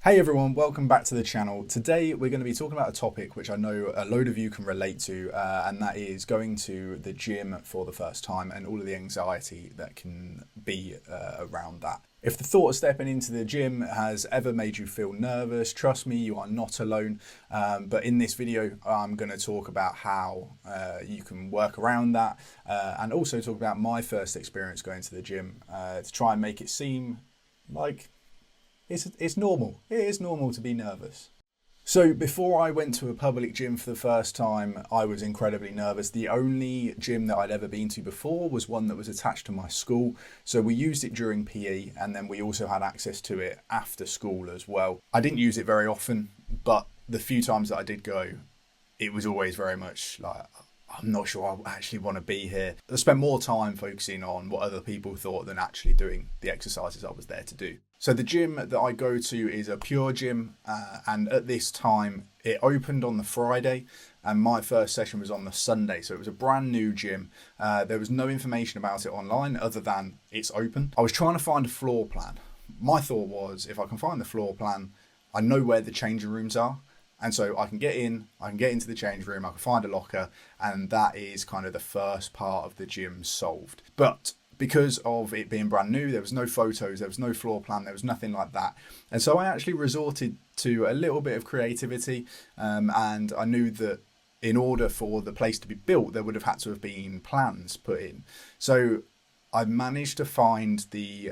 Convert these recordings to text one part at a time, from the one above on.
Hey everyone, welcome back to the channel. Today we're going to be talking about a topic which I know a load of you can relate to, and that is going to the gym for the first time and all of the anxiety that can be around that. If the thought of stepping into the gym has ever made you feel nervous, trust me, you are not alone. But in this video, I'm going to talk about how you can work around that, and also talk about my first experience going to the gym to try and make it seem like it's normal. It is normal to be nervous. So before I went to a public gym for the first time, I was incredibly nervous. The only gym that I'd ever been to before was one that was attached to my school. So we used it during PE, and then we also had access to it after school as well. I didn't use it very often, but the few times that I did go, it was always very much like, I'm not sure I actually want to be here. I spent more time focusing on what other people thought than actually doing the exercises I was there to do. So the gym that I go to is a Pure Gym, and at this time it opened on the Friday and my first session was on the Sunday. So it was a brand new gym. There was no information about it online other than it's open. I was trying to find a floor plan. My thought was, if I can find the floor plan, I know where the changing rooms are. And so I can get into the change room, I can find a locker, and that is kind of the first part of the gym solved. But because of it being brand new, there was no photos, there was no floor plan, there was nothing like that. And so I actually resorted to a little bit of creativity, and I knew that in order for the place to be built, there would have had to have been plans put in. So I managed to find the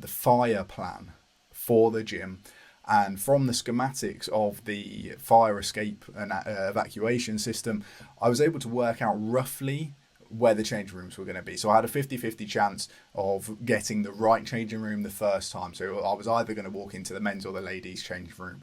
fire plan for the gym. And from the schematics of the fire escape and evacuation system, I was able to work out roughly where the changing rooms were going to be. So I had a 50-50 chance of getting the right changing room the first time. So I was either going to walk into the men's or the ladies' changing room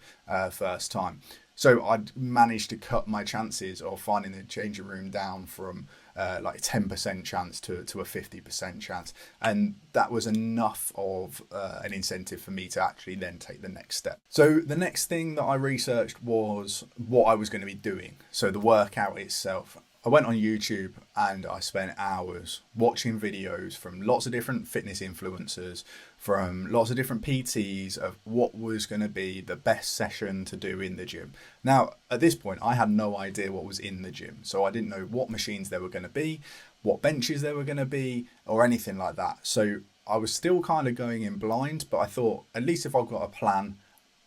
first time. So I'd managed to cut my chances of finding the changing room down from like 10% chance to a 50% chance. And that was enough of an incentive for me to actually then take the next step. So the next thing that I researched was what I was going to be doing. So the workout itself. I went on YouTube and I spent hours watching videos from lots of different fitness influencers, from lots of different PTs of what was going to be the best session to do in the gym. Now, at this point, I had no idea what was in the gym. So I didn't know what machines there were going to be, what benches there were going to be, or anything like that. So I was still kind of going in blind, but I thought, at least if I've got a plan,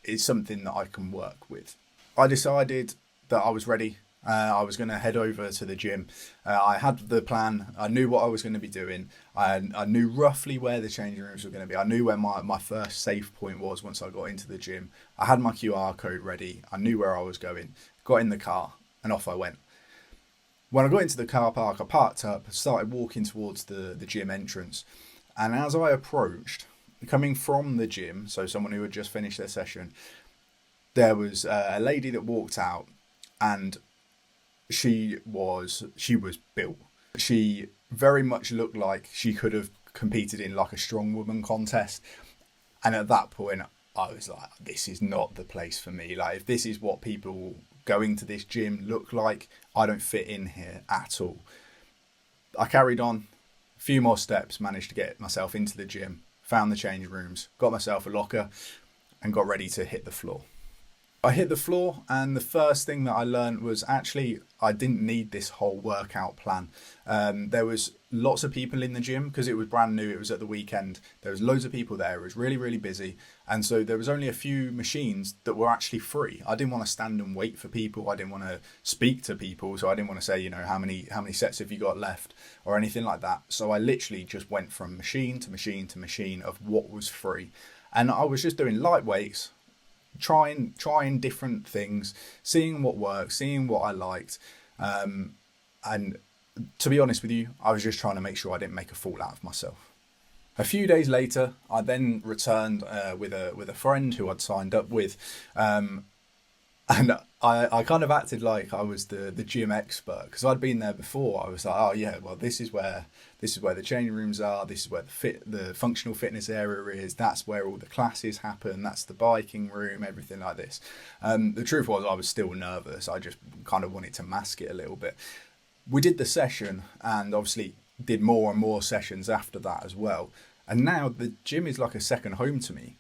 it's something that I can work with. I decided that I was ready. I was going to head over to the gym. I had the plan. I knew what I was going to be doing. I knew roughly where the changing rooms were going to be. I knew where my first safe point was once I got into the gym. I had my QR code ready. I knew where I was going. Got in the car and off I went. When I got into the car park, I parked up, started walking towards the gym entrance. And as I approached, coming from the gym, so someone who had just finished their session, there was a lady that walked out, and she was built. She very much looked like she could have competed in like a strong woman contest. And at that point, I was like, this is not the place for me. Like, if this is what people going to this gym look like, I don't fit in here at all. I carried on a few more steps, managed to get myself into the gym, found the change rooms, got myself a locker, and got ready to hit the floor. I hit the floor, and the first thing that I learned was actually I didn't need this whole workout plan. There was lots of people in the gym because it was brand new. It was at the weekend. There was loads of people there. It was really, really busy. And so there was only a few machines that were actually free. I didn't want to stand and wait for people. I didn't want to speak to people. So I didn't want to say, how many sets have you got left or anything like that. So I literally just went from machine to machine to machine of what was free. And I was just doing light weights, trying different things, seeing what worked, seeing what I liked, and to be honest with you, I was just trying to make sure I didn't make a fool out of myself. A few days later, I then returned with a friend who I'd signed up with, and I kind of acted like I was the gym expert because I'd been there before. I was like, oh yeah, well this is where the changing rooms are. This is where the functional fitness area is. That's where all the classes happen. That's the biking room. Everything like this. The truth was I was still nervous. I just kind of wanted to mask it a little bit. We did the session and obviously did more and more sessions after that as well. And now the gym is like a second home to me.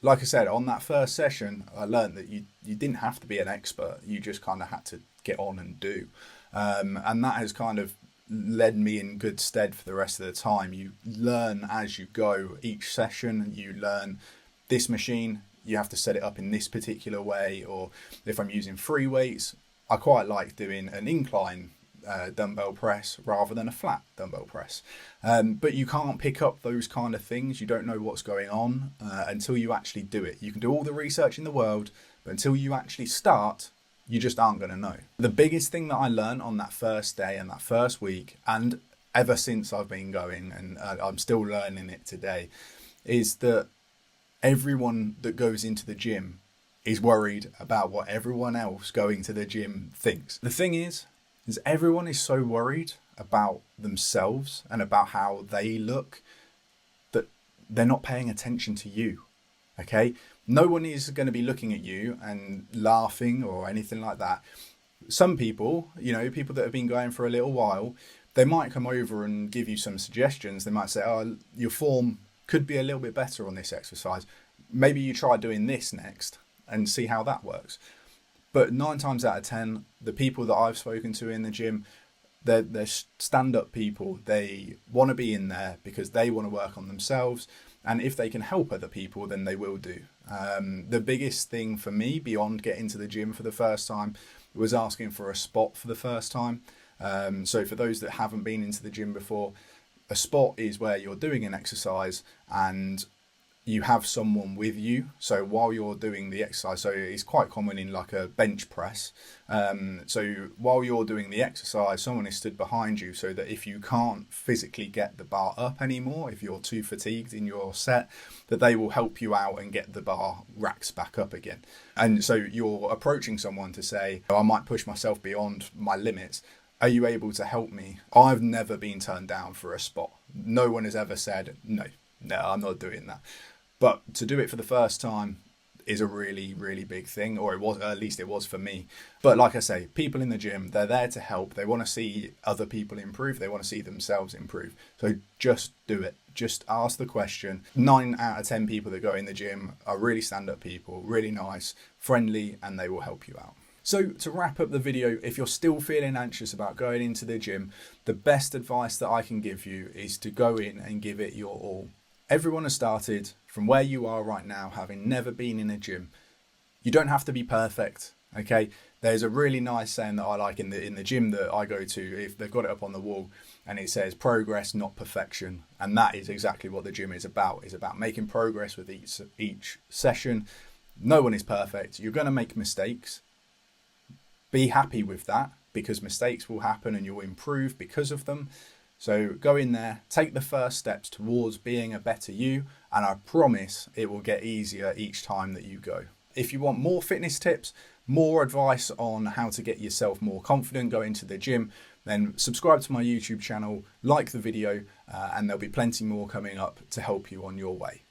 like I said, on that first session, I learned that you didn't have to be an expert. You just kind of had to get on and do. And that has kind of led me in good stead for the rest of the time. You learn as you go. Each session, you learn this machine, you have to set it up in this particular way. Or if I'm using free weights, I quite like doing an incline dumbbell press rather than a flat dumbbell press. But you can't pick up those kind of things. You don't know what's going on until you actually do it. You can do all the research in the world, but until you actually start, you just aren't going to know. The biggest thing that I learned on that first day and that first week, and ever since I've been going, and I'm still learning it today, is that everyone that goes into the gym is worried about what everyone else going to the gym thinks. The thing is everyone is so worried about themselves and about how they look that they're not paying attention to you. Okay? No one is going to be looking at you and laughing or anything like that. Some people, people that have been going for a little while, they might come over and give you some suggestions. They might say, oh, your form could be a little bit better on this exercise. Maybe you try doing this next and see how that works. But 9 times out of 10, the people that I've spoken to in the gym, they're stand-up people. They want to be in there because they want to work on themselves. And if they can help other people, then they will do. The biggest thing for me, beyond getting to the gym for the first time, was asking for a spot for the first time. So for those that haven't been into the gym before, a spot is where you're doing an exercise and you have someone with you. So while you're doing the exercise, so it's quite common in like a bench press. So while you're doing the exercise, someone is stood behind you so that if you can't physically get the bar up anymore, if you're too fatigued in your set, that they will help you out and get the bar racks back up again. And so you're approaching someone to say, I might push myself beyond my limits. Are you able to help me? I've never been turned down for a spot. No one has ever said, no, I'm not doing that. But to do it for the first time is a really, really big thing, or it was, at least it was for me. But like I say, people in the gym, they're there to help. They want to see other people improve. They want to see themselves improve. So just do it. Just ask the question. 9 out of 10 people that go in the gym are really stand-up people, really nice, friendly, and they will help you out. So to wrap up the video, if you're still feeling anxious about going into the gym, the best advice that I can give you is to go in and give it your all. Everyone has started from where you are right now, having never been in a gym. You don't have to be perfect, okay? There's a really nice saying that I like in the gym that I go to. If they've got it up on the wall, and it says progress, not perfection. And that is exactly what the gym is about. It's about making progress with each session. No one is perfect. You're going to make mistakes. Be happy with that, because mistakes will happen and you'll improve because of them. So go in there, take the first steps towards being a better you, and I promise it will get easier each time that you go. If you want more fitness tips, more advice on how to get yourself more confident going to the gym, then subscribe to my YouTube channel, like the video, and there'll be plenty more coming up to help you on your way.